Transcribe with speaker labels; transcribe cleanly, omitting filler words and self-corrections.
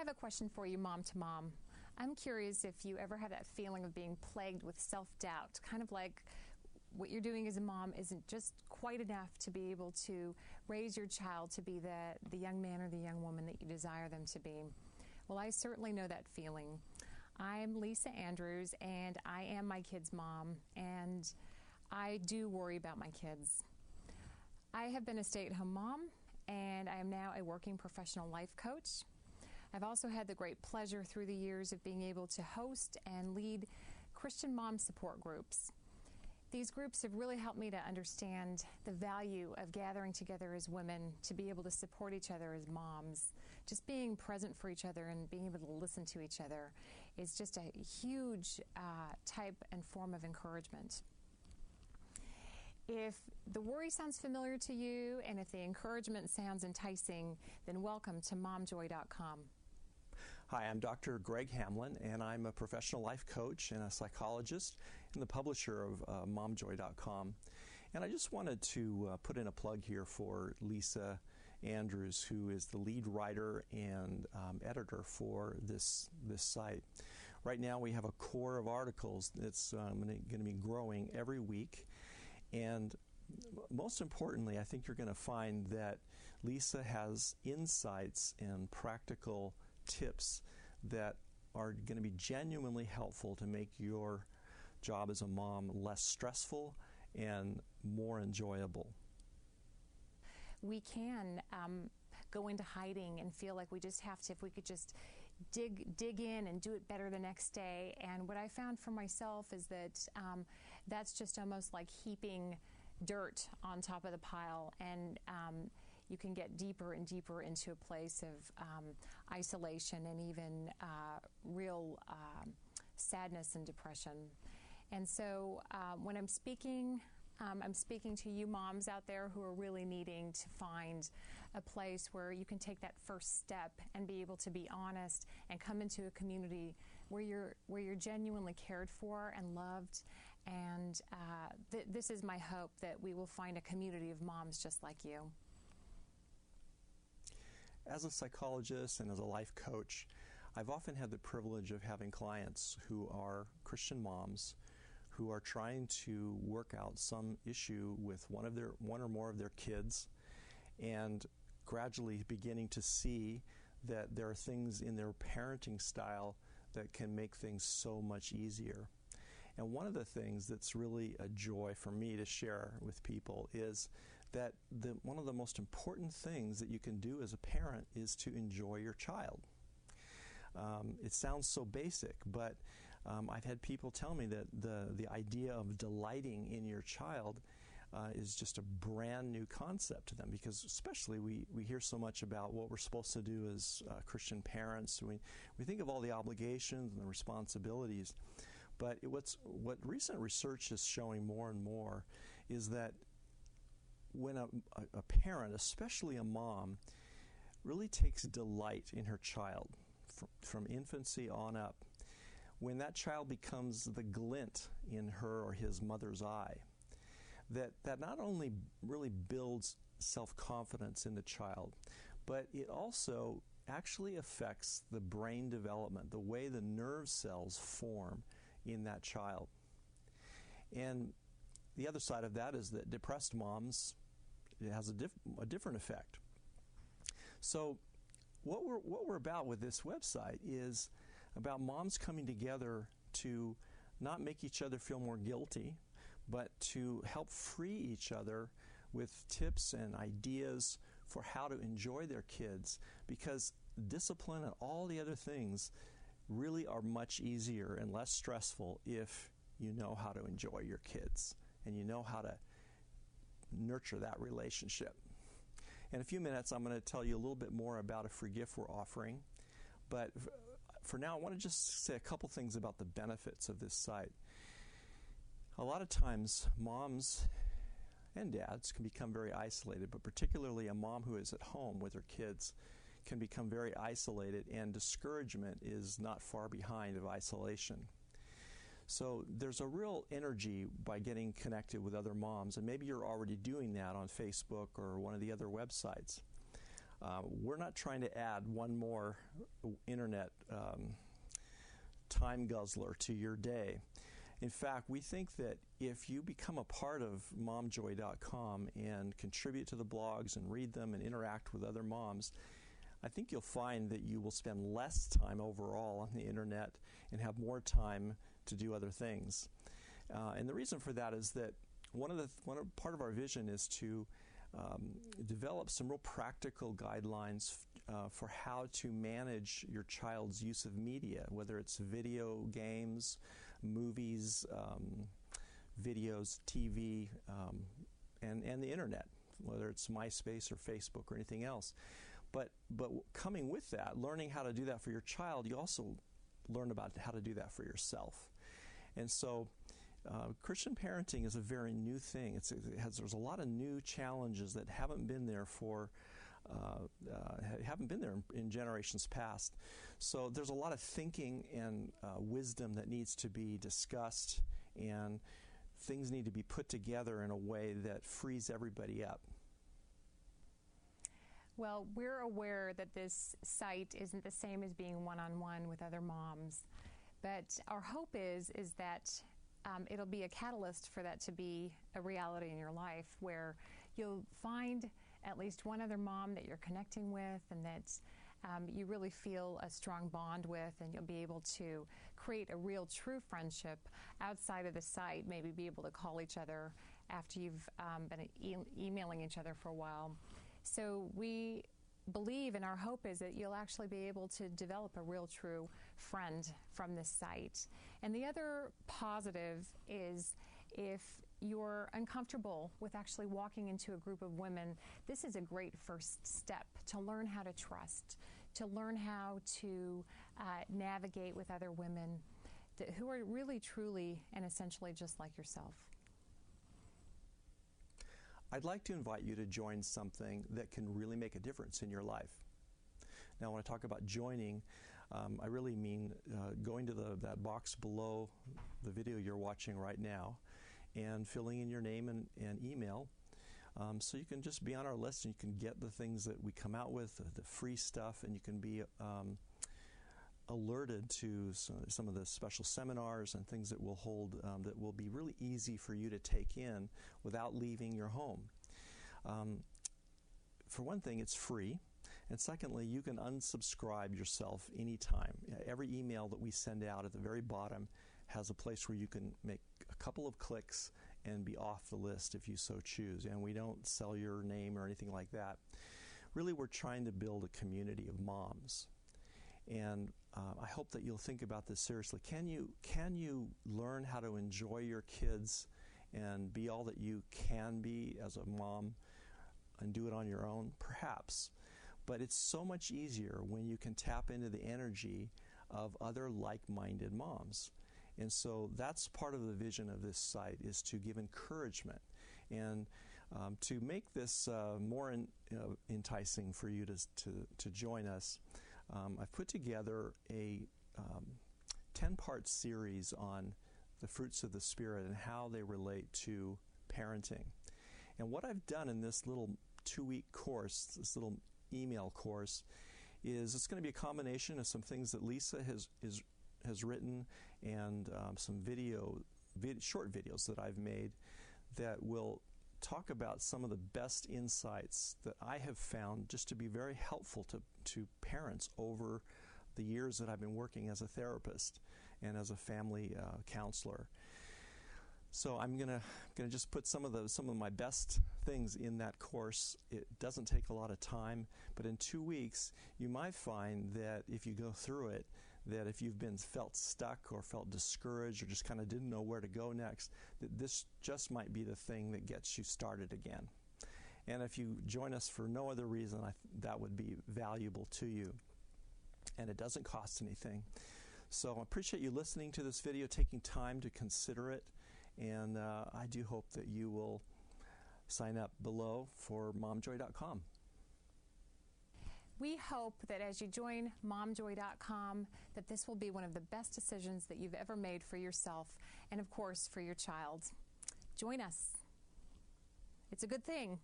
Speaker 1: have a question for you, mom to mom. I'm curious if you ever have that feeling of being plagued with self-doubt, kind of like what you're doing as a mom isn't just quite enough to be able to raise your child to be the young man or the young woman that you desire them to be. Well, I certainly know that feeling. I'm Lisa Andrews, and I am my kids' mom, and I do worry about my kids. I have been a stay-at-home mom, and I am now a working professional life coach. I've also had the great pleasure through the years of being able to host and lead Christian mom support groups. These groups have really helped me to understand the value of gathering together as women to be able to support each other as moms. Just being present for each other and being able to listen to each other is just a huge type and form of encouragement. If the worry sounds familiar to you and if the encouragement sounds enticing, then welcome to momjoy.com.
Speaker 2: Hi, I'm Dr. Greg Hamlin, and I'm a professional life coach and a psychologist and the publisher of momjoy.com. And I just wanted to put in a plug here for Lisa Andrews, who is the lead writer and editor for this site. Right now we have a core of articles that's going to be growing every week. And most importantly, I think you're going to find that Lisa has insights and practical tips that are going to be genuinely helpful to make your job as a mom less stressful and more enjoyable.
Speaker 1: We can go into hiding and feel like we just have to, if we could just dig in and do it better the next day. And what I found for myself is that that's just almost like heaping dirt on top of the pile, and you can get deeper and deeper into a place of isolation and even real sadness and depression. And so when I'm speaking to you moms out there who are really needing to find a place where you can take that first step and be able to be honest and come into a community where you're genuinely cared for and loved. And this is my hope, that we will find a community of moms just like you.
Speaker 2: As a psychologist and as a life coach, I've often had the privilege of having clients who are Christian moms who are trying to work out some issue with one or more of their kids, and gradually beginning to see that there are things in their parenting style that can make things so much easier. And one of the things that's really a joy for me to share with people is that one of the most important things that you can do as a parent is to enjoy your child. It sounds so basic, but I've had people tell me that the idea of delighting in your child is just a brand new concept to them, because especially we hear so much about what we're supposed to do as Christian parents. We think of all the obligations and the responsibilities, but what recent research is showing more and more is that when a parent, especially a mom, really takes delight in her child, from infancy on up, when that child becomes the glint in her or his mother's eye, that not only really builds self-confidence in the child, but it also actually affects the brain development, the way the nerve cells form in that child. And the other side of that is that depressed moms, it has a different effect. So what we're about with this website is about moms coming together to not make each other feel more guilty, but to help free each other with tips and ideas for how to enjoy their kids, because discipline and all the other things really are much easier and less stressful if you know how to enjoy your kids and you know how to nurture that relationship. In a few minutes, I'm going to tell you a little bit more about a free gift we're offering. But for now, I want to just say a couple things about the benefits of this site. A lot of times, moms and dads can become very isolated, but particularly a mom who is at home with her kids can become very isolated, and discouragement is not far behind of isolation. So there's a real energy by getting connected with other moms, and maybe you're already doing that on Facebook or one of the other websites. we're not trying to add one more internet time guzzler to your day. In fact, we think that if you become a part of momjoy.com and contribute to the blogs and read them and interact with other moms, I think you'll find that you will spend less time overall on the internet and have more time to do other things. And the reason for that is that part of our vision is to develop some real practical guidelines for how to manage your child's use of media, whether it's video games, movies, videos, TV, and the internet, whether it's MySpace or Facebook or anything else. But coming with that, learning how to do that for your child, you also learn about how to do that for yourself. And so Christian parenting is a very new thing. There's a lot of new challenges that haven't been there in generations past. So there's a lot of thinking and wisdom that needs to be discussed, and things need to be put together in a way that frees everybody up.
Speaker 1: Well, we're aware that this site isn't the same as being one-on-one with other moms, but our hope is that it'll be a catalyst for that to be a reality in your life, where you'll find at least one other mom that you're connecting with and that you really feel a strong bond with, and you'll be able to create a real true friendship outside of the site, maybe be able to call each other after you've been emailing each other for a while. So we believe, and our hope is that you'll actually be able to develop a real true friend from this site. And the other positive is, if you're uncomfortable with actually walking into a group of women, this is a great first step to learn how to trust, to learn how to navigate with other women who are really, truly, and essentially just like yourself.
Speaker 2: I'd like to invite you to join something that can really make a difference in your life. Now, when I talk about joining, I really mean going to that box below the video you're watching right now and filling in your name and email, so you can just be on our list and you can get the things that we come out with, the free stuff, and you can be alerted to some of the special seminars and things that we'll hold that will be really easy for you to take in without leaving your home. For one thing, it's free. And secondly, you can unsubscribe yourself anytime. Every email that we send out at the very bottom has a place where you can make a couple of clicks and be off the list if you so choose. And we don't sell your name or anything like that. Really, we're trying to build a community of moms. And I hope that you'll think about this seriously. Can you learn how to enjoy your kids and be all that you can be as a mom and do it on your own? Perhaps. But it's so much easier when you can tap into the energy of other like-minded moms. And so that's part of the vision of this site, is to give encouragement and to make this more enticing for you to join us. I've put together a 10-part series on the fruits of the Spirit and how they relate to parenting. And what I've done in this little 2-week course, this little email course, is it's going to be a combination of some things that Lisa has written and some short videos that I've made that will talk about some of the best insights that I have found just to be very helpful to parents over the years that I've been working as a therapist and as a family counselor. So I'm gonna just put some of my best things in that course. It doesn't take a lot of time, but in 2 weeks you might find that if you go through it, that if you've felt stuck or felt discouraged or just kind of didn't know where to go next, that this just might be the thing that gets you started again. And if you join us for no other reason, that would be valuable to you. And it doesn't cost anything. So I appreciate you listening to this video, taking time to consider it. And I do hope that you will sign up below for momjoy.com.
Speaker 1: We hope that as you join momjoy.com, that this will be one of the best decisions that you've ever made for yourself and, of course, for your child. Join us. It's a good thing.